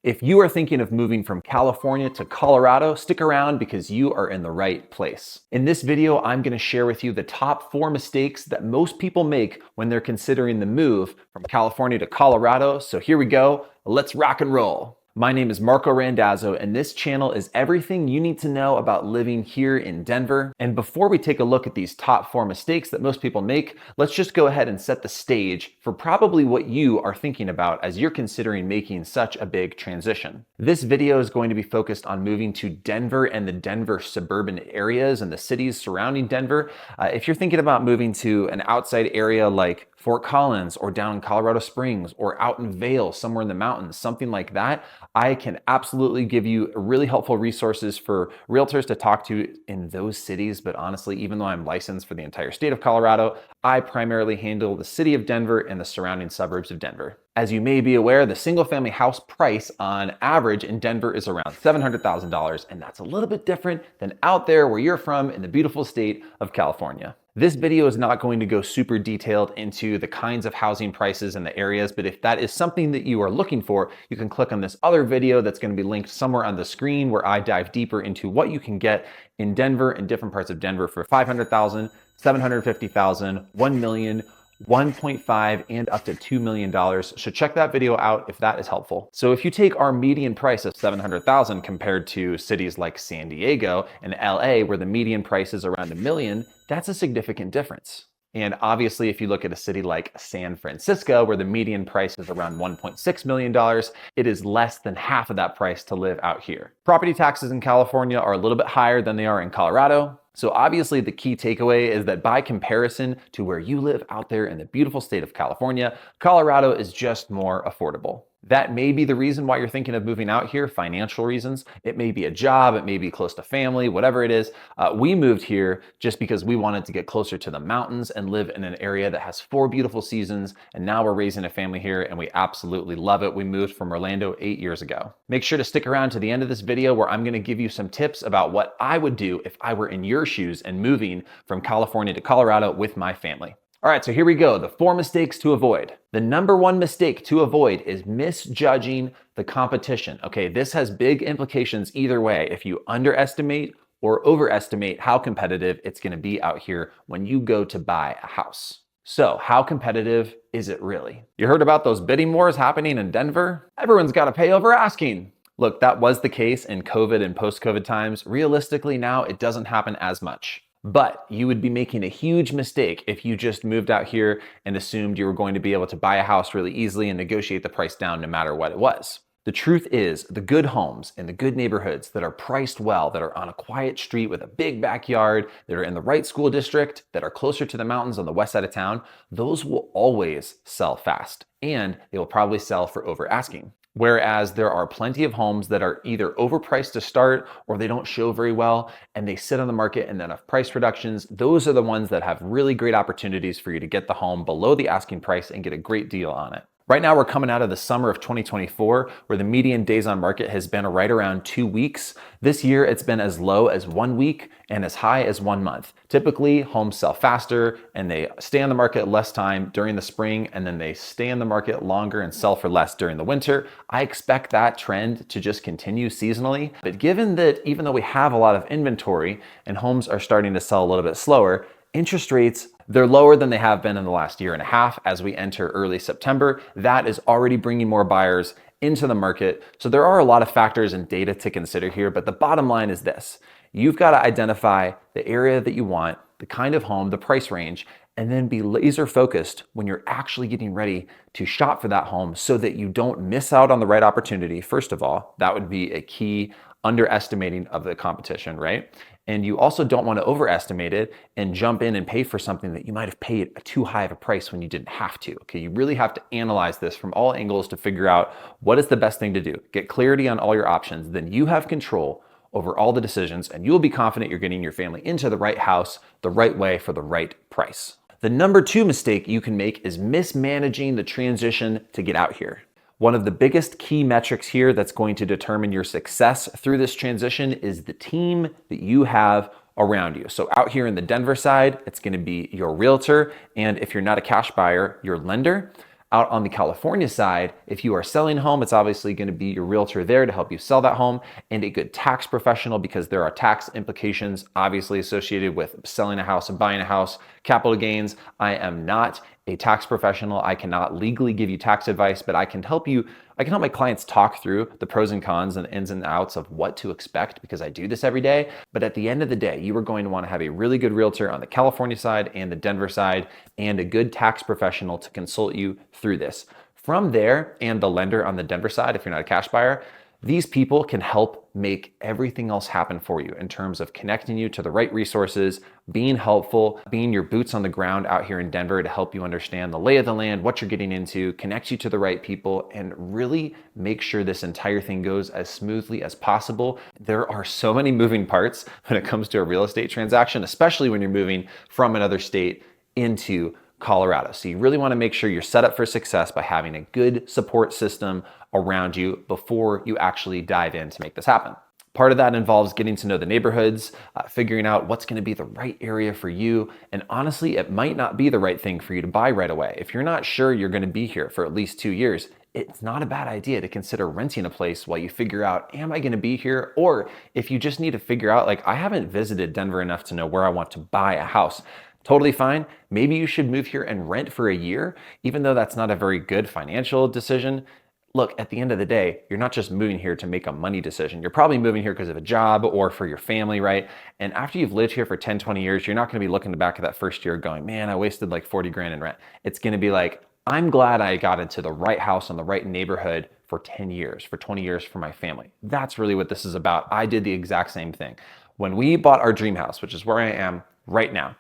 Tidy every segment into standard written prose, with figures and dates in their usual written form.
If you are thinking of moving from California to Colorado, stick around because you are in the right place. In this video, I'm going to share with you the top 4 mistakes that most people make when they're considering the move from California to Colorado. So here we go. Let's rock and roll. My name is Marco Randazzo, and this channel is everything you need to know about living here in Denver. And before we take a look at these top 4 mistakes that most people make, let's just go ahead and set the stage for probably what you are thinking about as you're considering making such a big transition. This video is going to be focused on moving to Denver and the Denver suburban areas and the cities surrounding Denver. If you're thinking about moving to an outside area like Fort Collins or down in Colorado Springs or out in Vail, somewhere in the mountains, something like that, I can absolutely give you really helpful resources for realtors to talk to in those cities. But honestly, even though I'm licensed for the entire state of Colorado, I primarily handle the city of Denver and the surrounding suburbs of Denver. As you may be aware, the single family house price on average in Denver is around $700,000, and that's a little bit different than out there where you're from in the beautiful state of California. This video is not going to go super detailed into the kinds of housing prices in the areas, but if that is something that you are looking for, you can click on this other video that's going to be linked somewhere on the screen where I dive deeper into what you can get in Denver and different parts of Denver for $500,000, $750,000, $1 million, 1.5 and up to $2 million. So check that video out if that is helpful. So if you take our median price of $700,000 compared to cities like San Diego and LA, where the median price is around $1 million, that's a significant difference. And obviously, if you look at a city like San Francisco, where the median price is around $1.6 million, it is less than half of that price to live out here. Property taxes in California are a little bit higher than they are in Colorado. So obviously the key takeaway is that by comparison to where you live out there in the beautiful state of California, Colorado is just more affordable. That may be the reason why you're thinking of moving out here, financial reasons. It may be a job, it may be close to family, whatever it is. We moved here just because we wanted to get closer to the mountains and live in an area that has 4 beautiful seasons. And now we're raising a family here and we absolutely love it. We moved from Orlando 8 years ago. Make sure to stick around to the end of this video where I'm gonna give you some tips about what I would do if I were in your shoes and moving from California to Colorado with my family. All right, so here we go, the 4 mistakes to avoid. The number 1 mistake to avoid is misjudging the competition. Okay, this has big implications either way if you underestimate or overestimate how competitive it's gonna be out here when you go to buy a house. So how competitive is it really? You heard about those bidding wars happening in Denver? Everyone's gotta pay over asking. Look, that was the case in COVID and post-COVID times. Realistically now, it doesn't happen as much. But you would be making a huge mistake if you just moved out here and assumed you were going to be able to buy a house really easily and negotiate the price down no matter what it was. The truth is, the good homes in the good neighborhoods that are priced well, that are on a quiet street with a big backyard, that are in the right school district, that are closer to the mountains on the west side of town, those will always sell fast, and they will probably sell for over asking. Whereas there are plenty of homes that are either overpriced to start or they don't show very well and they sit on the market and then have price reductions. Those are the ones that have really great opportunities for you to get the home below the asking price and get a great deal on it. Right now, we're coming out of the summer of 2024, where the median days on market has been right around 2 weeks. This year, it's been as low as 1 week and as high as 1 month. Typically, homes sell faster and they stay on the market less time during the spring, and then they stay on the market longer and sell for less during the winter. I expect that trend to just continue seasonally. But given that even though we have a lot of inventory and homes are starting to sell a little bit slower, interest rates, they're lower than they have been in the last year and a half as we enter early September. That is already bringing more buyers into the market. So there are a lot of factors and data to consider here, but the bottom line is this. You've got to identify the area that you want, the kind of home, the price range, and then be laser focused when you're actually getting ready to shop for that home so that you don't miss out on the right opportunity. First of all, that would be a key underestimating of the competition, right? And you also don't want to overestimate it and jump in and pay for something that you might have paid too high of a price when you didn't have to. Okay, you really have to analyze this from all angles to figure out what is the best thing to do. Get clarity on all your options, then you have control over all the decisions and you'll be confident you're getting your family into the right house, the right way for the right price. The number 2 mistake you can make is mismanaging the transition to get out here. One of the biggest key metrics here that's going to determine your success through this transition is the team that you have around you. So out here in the Denver side, it's going to be your realtor. And if you're not a cash buyer, your lender. Out on the California side, if you are selling a home, it's obviously going to be your realtor there to help you sell that home, and a good tax professional, because there are tax implications obviously associated with selling a house and buying a house, capital gains. I am not a tax professional. I cannot legally give you tax advice, but I can help my clients talk through the pros and cons and ins and outs of what to expect, because I do this every day. But at the end of the day, you are going to want to have a really good realtor on the California side and the Denver side, and a good tax professional to consult you through this. From there, and the lender on the Denver side, if you're not a cash buyer, these people can help make everything else happen for you in terms of connecting you to the right resources, being helpful, being your boots on the ground out here in Denver to help you understand the lay of the land, what you're getting into, connect you to the right people, and really make sure this entire thing goes as smoothly as possible. There are so many moving parts when it comes to a real estate transaction, especially when you're moving from another state into Colorado. So you really want to make sure you're set up for success by having a good support system around you before you actually dive in to make this happen. Part of that involves getting to know the neighborhoods, figuring out what's going to be the right area for you. And honestly, it might not be the right thing for you to buy right away. If you're not sure you're going to be here for at least 2 years, it's not a bad idea to consider renting a place while you figure out, am I going to be here? Or if you just need to figure out, like, I haven't visited Denver enough to know where I want to buy a house. Totally fine. Maybe you should move here and rent for a year, even though that's not a very good financial decision. Look, at the end of the day, you're not just moving here to make a money decision. You're probably moving here because of a job or for your family, right? And after you've lived here for 10, 20 years, you're not going to be looking back at that first year going, man, I wasted like 40 grand in rent. It's going to be like, I'm glad I got into the right house in the right neighborhood for 10 years, for 20 years for my family. That's really what this is about. I did the exact same thing. When we bought our dream house, which is where I am right now,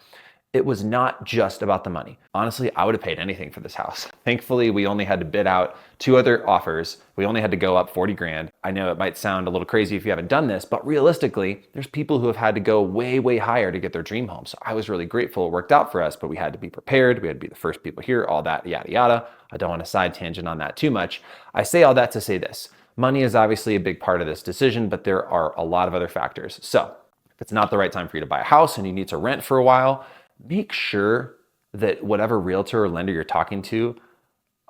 it was not just about the money. Honestly, I would have paid anything for this house. Thankfully, we only had to bid out 2 other offers. We only had to go up 40 grand. I know it might sound a little crazy if you haven't done this, but realistically, there's people who have had to go way, way higher to get their dream home. So I was really grateful it worked out for us, but we had to be prepared. We had to be the first people here, all that, yada, yada. I don't want to side tangent on that too much. I say all that to say this. Money is obviously a big part of this decision, but there are a lot of other factors. So if it's not the right time for you to buy a house and you need to rent for a while, make sure that whatever realtor or lender you're talking to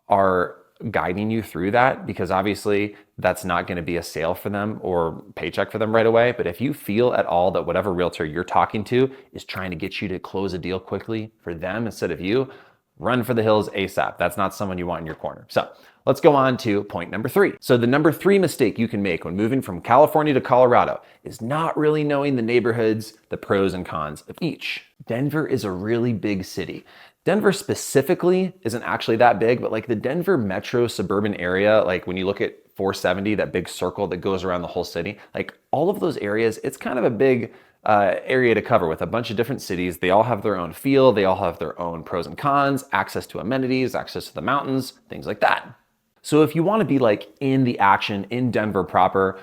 are guiding you through that, because obviously that's not going to be a sale for them or paycheck for them right away. But if you feel at all that whatever realtor you're talking to is trying to get you to close a deal quickly for them instead of you, run for the hills ASAP. That's not someone you want in your corner. So let's go on to point number 3. So the number 3 mistake you can make when moving from California to Colorado is not really knowing the neighborhoods, the pros and cons of each. Denver is a really big city. Denver specifically isn't actually that big, but like the Denver metro suburban area, like when you look at 470, that big circle that goes around the whole city, like all of those areas, it's kind of a big area to cover with a bunch of different cities. They all have their own feel. They all have their own pros and cons, access to amenities, access to the mountains, things like that. So if you want to be like in the action in Denver proper,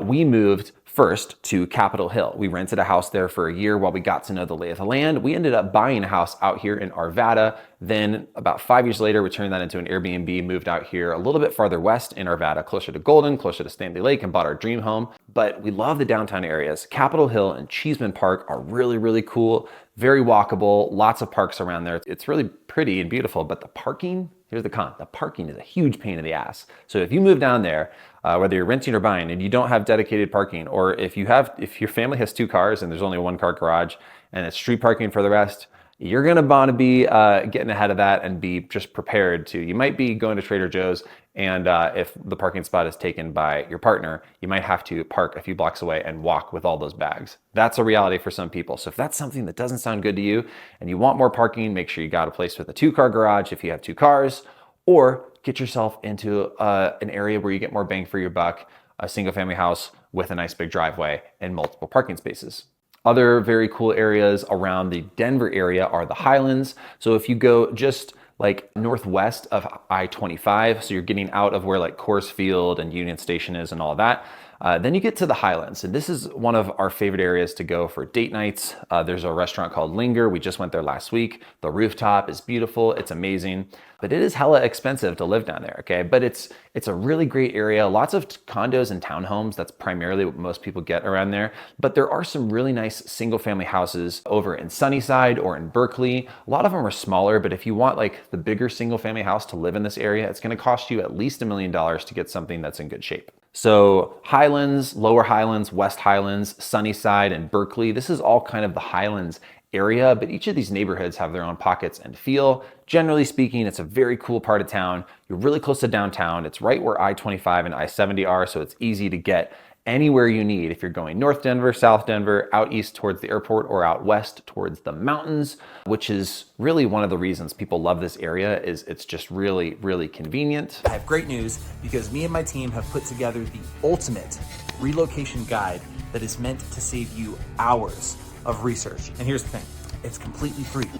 we moved first to Capitol Hill. We rented a house there for a year while we got to know the lay of the land. We ended up buying a house out here in Arvada. Then about 5 years later, we turned that into an Airbnb, moved out here a little bit farther west in Arvada, closer to Golden, closer to Stanley Lake, and bought our dream home. But we love the downtown areas. Capitol Hill and Cheeseman Park are really, really cool, very walkable, lots of parks around there. It's really pretty and beautiful, but the parking, here's the con. The parking is a huge pain in the ass. So if you move down there, whether you're renting or buying and you don't have dedicated parking, or if your family has 2 cars and there's only a 1-car garage and it's street parking for the rest, you're gonna want to be getting ahead of that and be just prepared to. You might be going to Trader Joe's, and if the parking spot is taken by your partner, you might have to park a few blocks away and walk with all those bags. That's a reality for some people. So if that's something that doesn't sound good to you and you want more parking, make sure you got a place with a 2-car garage if you have 2 cars, or get yourself into an area where you get more bang for your buck, a single family house with a nice big driveway and multiple parking spaces. Other very cool areas around the Denver area are the Highlands. So if you go just like northwest of I-25, so you're getting out of where like Coors Field and Union Station is and all of that, Then you get to the Highlands, and this is one of our favorite areas to go for date nights. There's a restaurant called Linger. We just went there last week. The rooftop is beautiful. It's amazing, but it is hella expensive to live down there, okay? But it's a really great area. Lots of condos and townhomes. That's primarily what most people get around there. But there are some really nice single family houses over in Sunnyside or in Berkeley. A lot of them are smaller, but if you want like the bigger single family house to live in this area, it's gonna cost you at least $1 million to get something that's in good shape. So Highlands, Lower Highlands, West Highlands, Sunnyside, and Berkeley, this is all kind of the Highlands area, but each of these neighborhoods have their own pockets and feel. Generally speaking, it's a very cool part of town. You're really close to downtown. It's right where I-25 and I-70 are, so it's easy to get anywhere you need if you're going North Denver, South Denver, out east towards the airport, or out west towards the mountains, which is really one of the reasons people love this area. Is it's just really, really convenient. I have great news because me and my team have put together the ultimate relocation guide that is meant to save you hours of research. And here's the thing, it's completely free.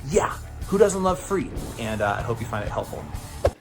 Yeah, who doesn't love free? And I hope you find it helpful.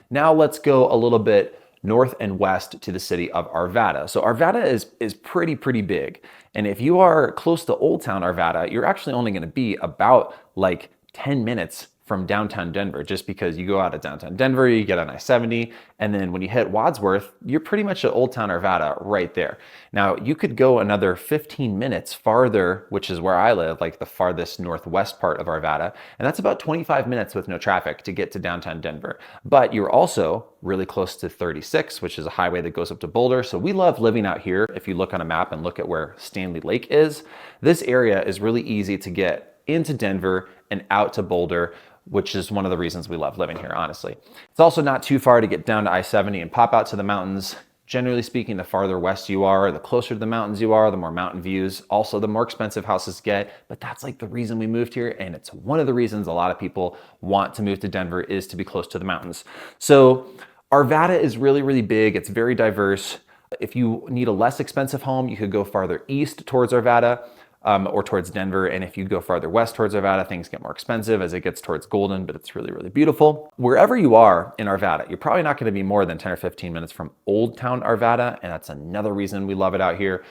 Now let's go a little bit north and west to the city of Arvada. So Arvada is pretty big. And if you are close to Old Town Arvada, you're actually only gonna be about like 10 minutes from downtown Denver, just because you go out of downtown Denver, you get on I-70, and then when you hit Wadsworth, you're pretty much at Old Town Arvada right there. Now, you could go another 15 minutes farther, which is where I live, like the farthest northwest part of Arvada, and that's about 25 minutes with no traffic to get to downtown Denver. But you're also really close to 36, which is a highway that goes up to Boulder. So we love living out here. If you look on a map and look at where Stanley Lake is, this area is really easy to get into Denver and out to Boulder, which is one of the reasons we love living here, honestly. It's also not too far to get down to I-70 and pop out to the mountains. Generally speaking, the farther west you are, the closer to the mountains you are, the more mountain views. Also, the more expensive houses get, but that's like the reason we moved here, and it's one of the reasons a lot of people want to move to Denver is to be close to the mountains. So Arvada is really big. It's very diverse. If you need a less expensive home, you could go farther east towards Arvada. Or towards Denver. And if you go farther west towards Arvada, things get more expensive as it gets towards Golden, but it's really beautiful. Wherever you are in Arvada, you're probably not gonna be more than 10 or 15 minutes from Old Town Arvada, and that's another reason we love it out here.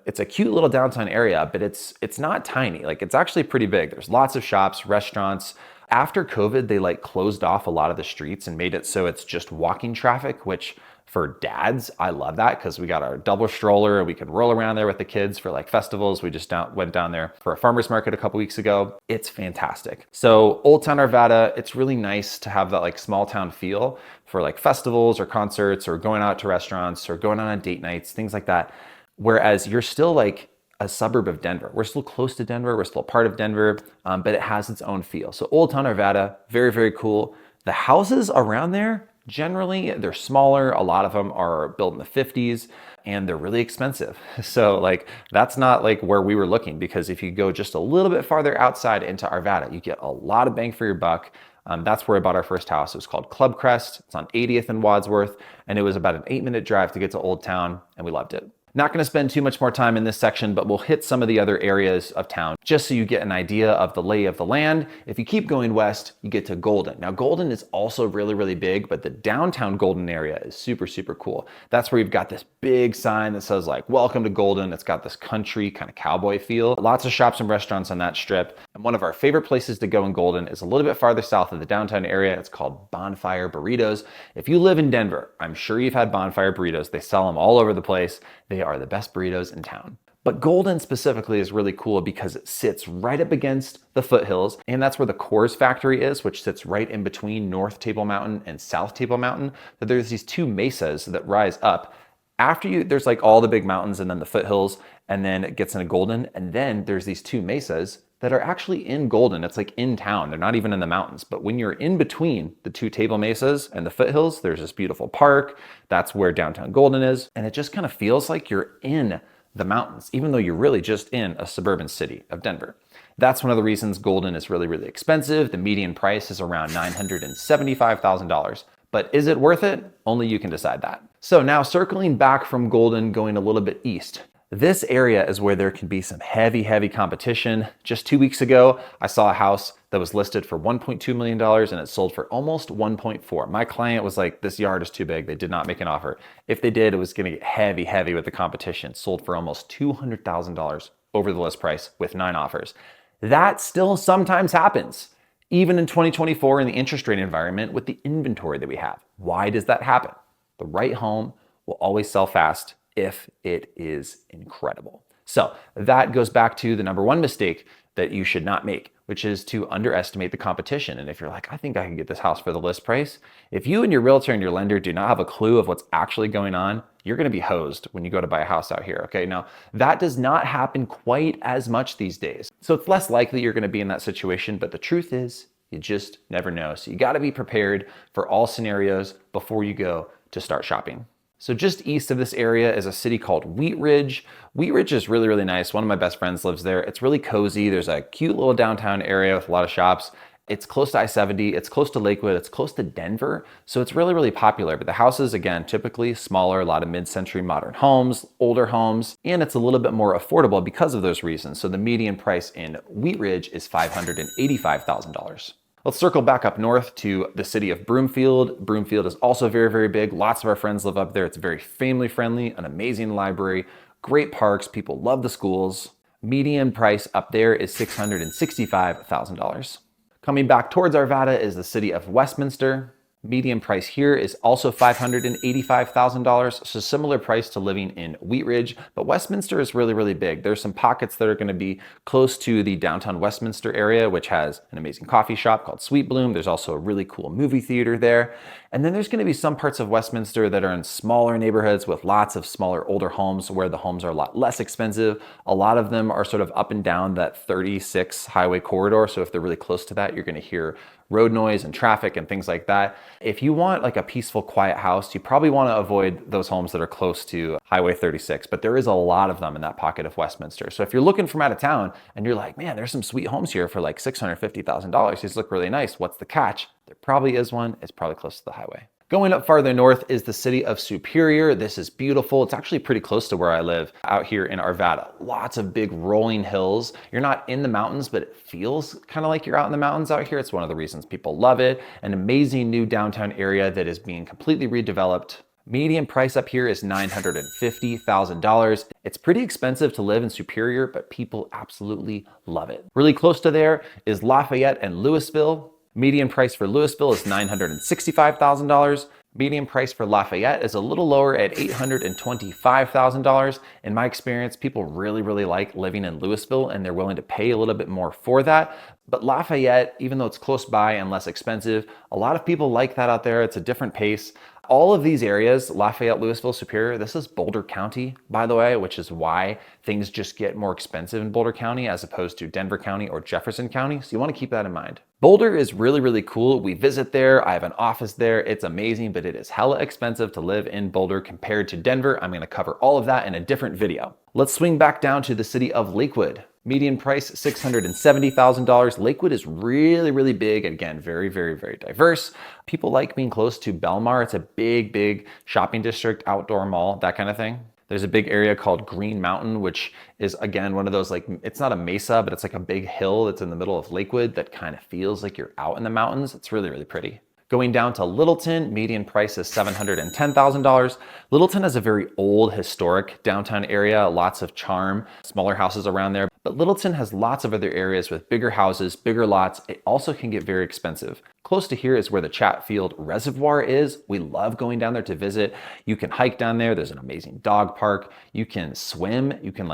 It's a cute little downtown area, but it's not tiny. Like, it's actually pretty big. There's lots of shops, restaurants. After COVID, they like closed off a lot of the streets and made it so it's just walking traffic, which for dads, I love that because we got our double stroller and we can roll around there with the kids for like festivals. We just went down there for a farmer's market a couple weeks ago. It's fantastic. So Old Town Arvada, it's really nice to have that like small town feel for like festivals or concerts or going out to restaurants or going on date nights, things like that. Whereas you're still like a suburb of Denver. We're still close to Denver. We're still part of Denver, but it has its own feel. So Old Town Arvada, very cool. The houses around there, generally, they're smaller. A lot of them are built in the 50s and they're really expensive. So like, that's not like where we were looking, because if you go just a little bit farther outside into Arvada, you get a lot of bang for your buck. That's where I bought our first house. It was called Club Crest. It's on 80th and Wadsworth. And it was about an 8-minute drive to get to Old Town, and we loved it. Not gonna spend too much more time in this section, but we'll hit some of the other areas of town just so you get an idea of the lay of the land. If you keep going west, you get to Golden. Now, Golden is also really big, but the downtown Golden area is super cool. That's where you've got this big sign that says like, welcome to Golden. It's got this country kind of cowboy feel. Lots of shops and restaurants on that strip. And one of our favorite places to go in Golden is a little bit farther south of the downtown area. It's called Bonfire Burritos. If you live in Denver, I'm sure you've had Bonfire Burritos. They sell them all over the place. They are the best burritos in town. But Golden specifically is really cool because it sits right up against the foothills, and that's where the Coors factory is, which sits right in between North Table Mountain and South Table Mountain. So there's these two mesas that rise up. After you, there's like all the big mountains and then the foothills, and then it gets into Golden, and then there's these two mesas that are actually in Golden. It's like in town. They're not even in the mountains. But when you're in between the two table mesas and the foothills, there's this beautiful park. That's where downtown Golden is. And it just kind of feels like you're in the mountains, even though you're really just in a suburban city of Denver. That's one of the reasons Golden is really expensive. The median price is around $975,000. But is it worth it? Only you can decide that. So now circling back from Golden, going a little bit east. This area is where there can be some heavy competition. Just 2 weeks ago, I saw a house that was listed for $1.2 million and it sold for almost 1.4. My client was like, this yard is too big. They did not make an offer. If they did, it was gonna get heavy with the competition. Sold for almost $200,000 over the list price with 9 offers. That still sometimes happens, even in 2024 in the interest rate environment with the inventory that we have. Why does that happen? The right home will always sell fast if it is incredible. So that goes back to the number one mistake that you should not make, which is to underestimate the competition. And if you're like, I think I can get this house for the list price, if you and your realtor and your lender do not have a clue of what's actually going on, you're gonna be hosed when you go to buy a house out here, okay? Now, that does not happen quite as much these days. So it's less likely you're gonna be in that situation, but the truth is, you just never know. So you gotta be prepared for all scenarios before you go to start shopping. So just east of this area is a city called Wheat Ridge. Wheat Ridge is really nice. One of my best friends lives there. It's really cozy. There's a cute little downtown area with a lot of shops. It's close to I-70, it's close to Lakewood, it's close to Denver. So it's really popular. But the houses, again, typically smaller, a lot of mid-century modern homes, older homes, and it's a little bit more affordable because of those reasons. So the median price in Wheat Ridge is $585,000. Let's circle back up north to the city of Broomfield. Broomfield is also very big. Lots of our friends live up there. It's very family friendly, an amazing library, great parks. People love the schools. Median price up there is $665,000. Coming back towards Arvada is the city of Westminster. Median price here is also $585,000, so similar price to living in Wheat Ridge, but Westminster is really big. There's some pockets that are gonna be close to the downtown Westminster area, which has an amazing coffee shop called Sweet Bloom. There's also a really cool movie theater there. And then there's gonna be some parts of Westminster that are in smaller neighborhoods with lots of smaller, older homes where the homes are a lot less expensive. A lot of them are sort of up and down that 36 highway corridor, so if they're really close to that, you're gonna hear road noise and traffic and things like that. If you want like a peaceful, quiet house, you probably want to avoid those homes that are close to Highway 36, but there is a lot of them in that pocket of Westminster. So if you're looking from out of town and you're like, man, there's some sweet homes here for like $650,000, these look really nice, what's the catch? There probably is one, it's probably close to the highway. Going up farther north is the city of Superior. This is beautiful. It's actually pretty close to where I live out here in Arvada. Lots of big rolling hills. You're not in the mountains, but it feels kind of like you're out in the mountains out here. It's one of the reasons people love it. An amazing new downtown area that is being completely redeveloped. Median price up here is $950,000. It's pretty expensive to live in Superior, but people absolutely love it. Really close to there is Lafayette and Louisville. Median price for Louisville is $965,000. Median price for Lafayette is a little lower at $825,000. In my experience, people really like living in Louisville and they're willing to pay a little bit more for that. But Lafayette, even though it's close by and less expensive, a lot of people like that out there. It's a different pace. All of these areas, Lafayette, Louisville, Superior, this is Boulder County, by the way, which is why things just get more expensive in Boulder County as opposed to Denver County or Jefferson County. So you want to keep that in mind. Boulder is really cool. We visit there. I have an office there. It's amazing, but it is hella expensive to live in Boulder compared to Denver. I'm going to cover all of that in a different video. Let's swing back down to the city of Lakewood. Median price, $670,000. Lakewood is really big. Again, very diverse. People like being close to Belmar. It's a big shopping district, outdoor mall, that kind of thing. There's a big area called Green Mountain, which is, again, one of those, like, it's not a mesa, but it's like a big hill that's in the middle of Lakewood that kind of feels like you're out in the mountains. It's really pretty. Going down to Littleton, median price is $710,000. Littleton is a very old, historic downtown area, lots of charm, smaller houses around there. But Littleton has lots of other areas with bigger houses, bigger lots. It also can get very expensive. Close to here is where the Chatfield Reservoir is. We love going down there to visit. You can hike down there. There's an amazing dog park. You can swim. You can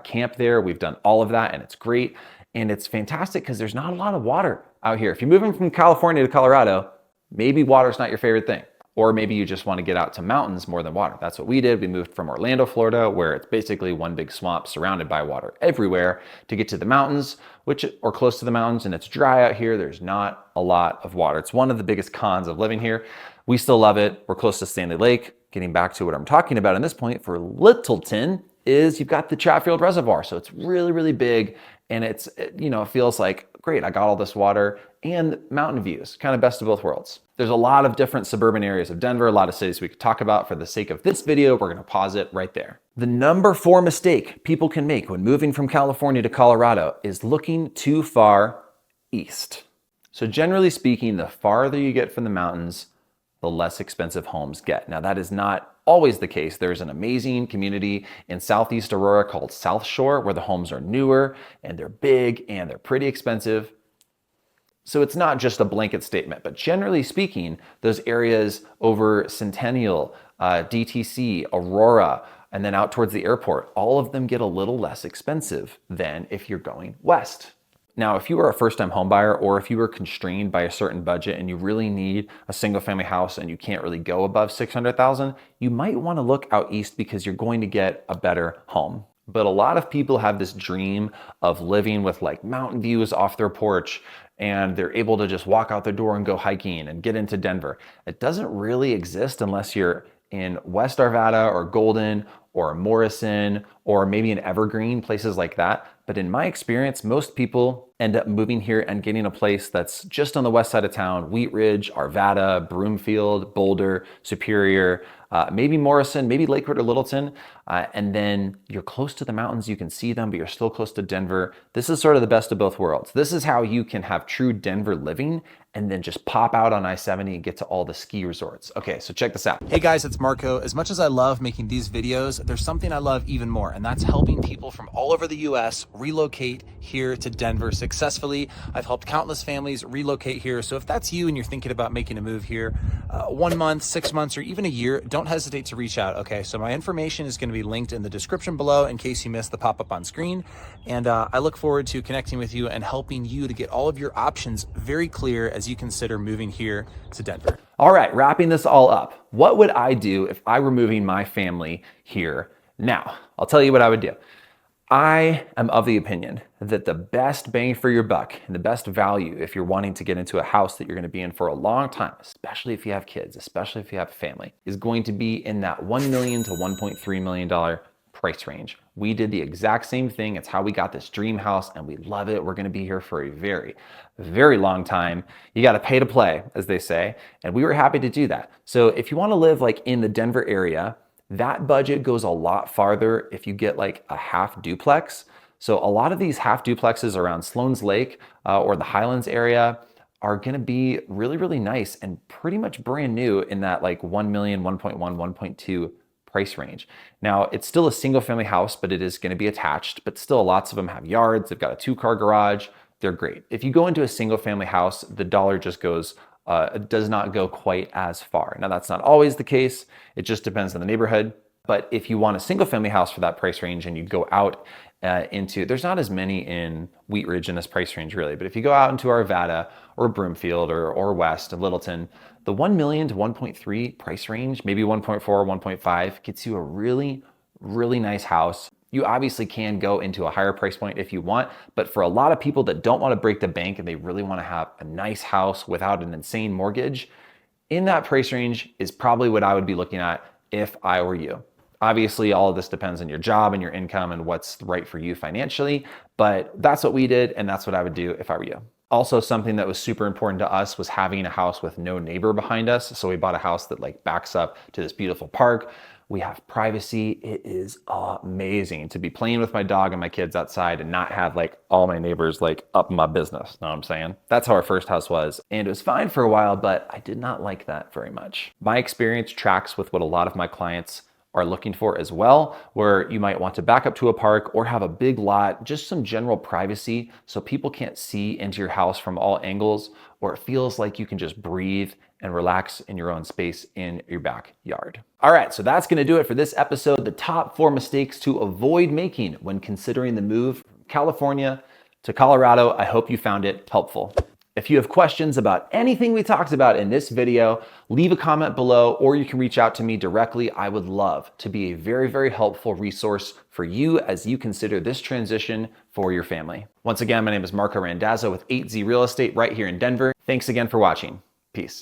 camp there. We've done all of that and it's great. And it's fantastic because there's not a lot of water out here. If you're moving from California to Colorado, maybe water's not your favorite thing. Or maybe you just want to get out to mountains more than water. That's what we did. We moved from Orlando, Florida, where it's basically one big swamp surrounded by water everywhere, to get to the mountains, or close to the mountains, and it's dry out here. There's not a lot of water. It's one of the biggest cons of living here. We still love it. We're close to Stanley Lake. Getting back to what I'm talking about in this point for Littleton is you've got the Chatfield Reservoir. So it's really big, and it feels like, great, I got all this water and mountain views, kind of best of both worlds. There's a lot of different suburban areas of Denver, a lot of cities we could talk about. For the sake of this video, we're gonna pause it right there. The number 4 mistake people can make when moving from California to Colorado is looking too far east. So generally speaking, the farther you get from the mountains, the less expensive homes get. Now that is not always the case. There's an amazing community in Southeast Aurora called South Shore where the homes are newer and they're big and they're pretty expensive. So it's not just a blanket statement, but generally speaking, those areas over Centennial, DTC, Aurora, and then out towards the airport, all of them get a little less expensive than if you're going west. Now, if you are a first-time homebuyer or if you are constrained by a certain budget and you really need a single-family house and you can't really go above $600,000, you might want to look out east because you're going to get a better home. But a lot of people have this dream of living with like mountain views off their porch and they're able to just walk out their door and go hiking and get into Denver. It doesn't really exist unless you're in West Arvada or Golden or Morrison or maybe in Evergreen, places like that. But in my experience, most people end up moving here and getting a place that's just on the west side of town: Wheat Ridge, Arvada, Broomfield, Boulder, Superior, maybe Morrison, maybe Lakewood or Littleton. And then you're close to the mountains, you can see them, but you're still close to Denver. This is sort of the best of both worlds. This is how you can have true Denver living and then just pop out on I-70 and get to all the ski resorts. Okay, so check this out. Hey guys, it's Marco. As much as I love making these videos, there's something I love even more, and that's helping people from all over the US relocate here to Denver successfully. I've helped countless families relocate here. So if that's you and you're thinking about making a move here, 1 month, 6 months, or even a year, don't hesitate to reach out. Okay, so my information is going to be linked in the description below in case you missed the pop-up on screen. And I look forward to connecting with you and helping you to get all of your options very clear as you consider moving here to Denver. All right, wrapping this all up. What would I do if I were moving my family here now? I'll tell you what I would do. I am of the opinion that the best bang for your buck and the best value if you're wanting to get into a house that you're going to be in for a long time, especially if you have kids, especially if you have a family, is going to be in that $1 million to $1.3 million price range. We did the exact same thing. It's how we got this dream house and we love it. We're going to be here for a very, very long time. You got to pay to play, as they say. And we were happy to do that. So if you want to live like in the Denver area, that budget goes a lot farther if you get like a half duplex. So a lot of these half duplexes around Sloan's Lake or the Highlands area are going to be really, really nice and pretty much brand new in that like 1 million, 1.1, 1.2 price range. Now, it's still a single family house, but it is going to be attached, but still lots of them have yards. They've got a 2-car garage. They're great. If you go into a single family house, the dollar just goes, does not go quite as far. Now, that's not always the case. It just depends on the neighborhood. But if you want a single family house for that price range and you go out into, there's not as many in Wheat Ridge in this price range really, but if you go out into Arvada or Broomfield or West and Littleton, the 1 million to 1.3 price range, maybe 1.4 or 1.5 gets you a really, really nice house. You obviously can go into a higher price point if you want, but for a lot of people that don't want to break the bank and they really want to have a nice house without an insane mortgage, in that price range is probably what I would be looking at if I were you. Obviously, all of this depends on your job and your income and what's right for you financially, but that's what we did and that's what I would do if I were you. Also, something that was super important to us was having a house with no neighbor behind us. So we bought a house that like backs up to this beautiful park. We have privacy. It is amazing to be playing with my dog and my kids outside and not have like all my neighbors like up in my business. Know what I'm saying? That's how our first house was. And it was fine for a while, but I did not like that very much. My experience tracks with what a lot of my clients are looking for as well, where you might want to back up to a park or have a big lot, just some general privacy so people can't see into your house from all angles, or it feels like you can just breathe and relax in your own space in your backyard. All right, so that's gonna do it for this episode, the top 4 mistakes to avoid making when considering the move from California to Colorado. I hope you found it helpful. If you have questions about anything we talked about in this video, leave a comment below or you can reach out to me directly. I would love to be a very, very helpful resource for you as you consider this transition for your family. Once again, my name is Marco Randazzo with 8Z Real Estate right here in Denver. Thanks again for watching. Peace.